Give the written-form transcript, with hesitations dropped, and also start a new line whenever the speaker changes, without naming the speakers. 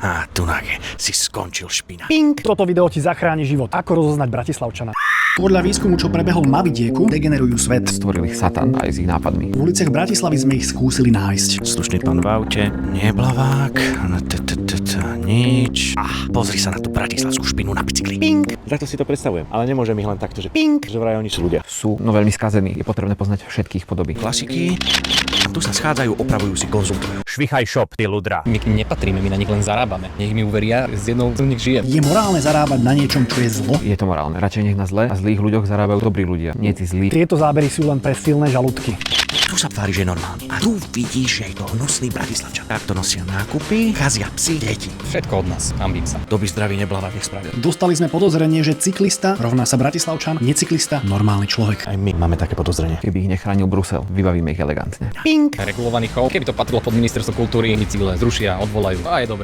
A tunake si skončil špina.
Ping! Toto video ti zachráni život. Ako rozoznať Bratislavčana? Podľa výskumu, čo prebehol na vidieku, degenerujú svet.
Stvoril ich Satan aj s ich nápadmi.
V uliciach Bratislavy sme ich skúsili nájsť.
Slušný pán v aute, neblavák, nič. Pozri sa na tú bratislavskú špinu na bicykli. Ping!
Takto si to predstavujem, ale nemôžem ich len takto, že
Ping!
že vraj oni sú ľudia.
Sú no veľmi skazení. Je potrebné poznať všetkých podoby.
Klasiky. A tu sa schádzajú, opravujú si, konzultujú.
Švichaj shop, ty ľudra.
My nepatríme, my na nich len zarábame. Nech mi uveria, z jednou z nich žijem.
Je morálne zarábať na niečom, čo je zlo?
Je to morálne. Radšej nech na zle a zlých ľuďoch zarábajú dobrí ľudia. Nie tí zlí.
Tieto zábery sú len pre silné žalúdky.
Tu sa tvári, že je normálne. A tu vidíš, že je to hnusný Bratislavčan. Takto nosia nákupy, kazia psi, deti.
Všetko od nás, hambím sa.
To by zdravý neblavák nech spravil.
Dostali sme podozrenie, že cyklista rovná sa Bratislavčan, necyklista normálny človek.
Aj my máme také podozrenie.
Keby ich nechránil Brusel, vybavíme ich elegantne.
Ping!
Regulovaný chov, keby to patrilo pod ministerstvo kultúry, bicykle zrušia, odvolajú a je dobre.